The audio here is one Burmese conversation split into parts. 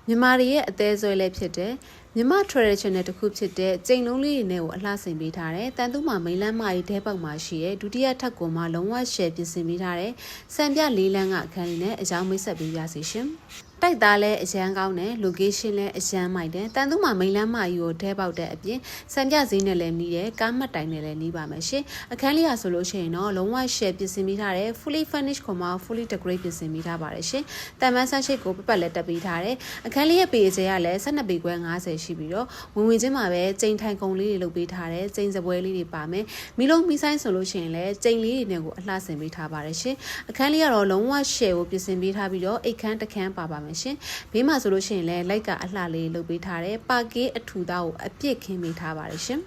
မြန်မာတွေရဲ့အသေးဆွဲလေးဖြစ်တဲ့မြန်မာ traditional တစ်ခုဖြစ်တဲ့ကျိန်လုံးလေးတွေနဲ့ကိုအလှဆင်ပေးထားတယ်။တန်သူမှာမိန်လန်းမကြီးတဲပေါက်မှာရှိရဲ့ဒုတိယထပ်ကောမှာလုံးဝ share ပြင်ဆင်ပေးထားတယ်။စံပြလေးလန်းကအခန်းလေးနဲ့အကြောင်းမိတ်ဆက်ပေးပါစီရှင်။တိုက်သားလဲအရန်ကောင်းတယ် location လဲအရန်မိုက်တယ်တန်သူမှာမိန်လန်းမကြီးကိုတဲပေါက်တဲ့အပြင်စံပြဈေးနဲ့လည်းနီးတယ်ကားမှတ်တိုင်နဲ့လည်းနီးပါမယ်ရှင်အခန်းလေးရဆိုလို့ရှိရင်တော့လုံးဝ share ပြင်ဆင်ပေးထားတယ် fully furnished ကိုမှ fully decorate ပြင်ဆင်ပေးထားပါတယ်ရှင်တန်မန်းဆန်းရှိတ်ကိုပတ်လက်တက်ပေးထားတယ်အခန်းလေးရဲ့ပေကျဲကလည်း12ပေခွဲ50ရှိပြီးတော့ဝင်ချင်းမှာပဲကျိန်ထိုင်ကုံလေးတွေလုပ်ပေးထားတယ်ကျိန်စပွဲလေးတွေပါမယ်မီလုံးမီဆိုင်ဆိုလို့ရှိရင်လည်းကျိန်လေးတွေနဲ့ကိုအလှဆင်ပေးထားပါတယ်ရှင်အခန်းလေးကတော့လုံးဝ share ကိုပြင်ဆင်ပေးထားပြီးတော့အိတ်ခမ်းတစ်ခမ်းပါပါမယ်ရှင်ဘေးမှာဆိုလို့ရှိရင်လည်းလိုက်ကအလှလေးလုပ်ပေးထားတယ်ပါကေးအထူသားကိုအပြစ်ခင်းပေးထားပါတယ်ရှင်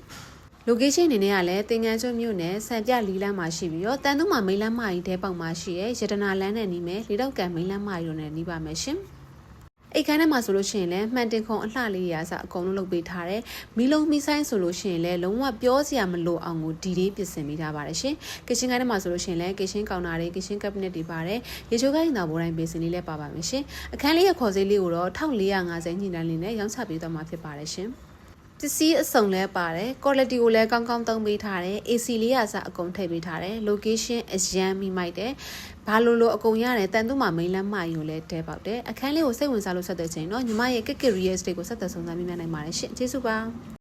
location အနေနဲ့ကလည်းတင်ငန်းကျွန်းမြို့နယ်စံပြလီလန်းမှာရှိပြီးတော့တန်သူမှာမိန်လန်းမကြီးတဲပေါက်မှာရှိရဲ့ရတနာလန်းနဲ့နီးမယ်လေတော့ကန်မိန်လန်းမကြီးတို့နဲ့နီးပါမယ်ရှင်အိတ်ခမ်းထဲမှာဆိုလို့ရှိရင်လည်းမှန်တင်ခုံအလှလေးရာစအကုန်လုံးလုပ်ပေးထားတယ်မီလုံးမီဆိုင်ဆိုလို့ရှိရင်လည်းလုံးဝပြောစရာမလိုအောင်ကိုဒီလေးပြင်ဆင်ပေးထားပါတယ်ရှင်ကရှင်ခန်းထဲမှာဆိုလို့ရှိရင်လည်းကရှင်ကောင်တာတွေကရှင်ကက်ဘိနက်တွေပါတယ်ရေချိုးကိုင်းတာဘိုးတိုင်းပေးစင်လေးလည်းပါပါမယ်ရှင်အခန်းလေးရဲ့ခေါ်စည်းလေးကိုတော့1450ညှိနှိုင်းလေးနဲ့ရောင်းချပေးသွားမှာဖြစ်ပါတယ်ရှင်ပစ္စည်းအစုံလဲပါတယ် quality ကိုလည်းကောင်းကောင်းသုံးပေးထားတယ် AC လေးရာစအကုန်ထည့်ပေးထားတယ် location အရန်မိမိုက်တယ်ဘာလို့အကုန်ရတယ်တန်သူမှာမိန်လန်းမကြီးကိုလည်းတဲပေါက်တယ်အခန်းလေးကိုစိတ်ဝင်စားလို့ဆက်တဲ့ချိန်တော့ညီမရဲ့ Kikki Real Estate ကိုဆက်သက်ဆုံးသားမိများနိုင်ပါတယ်ရှင်ကျေးဇူးပါ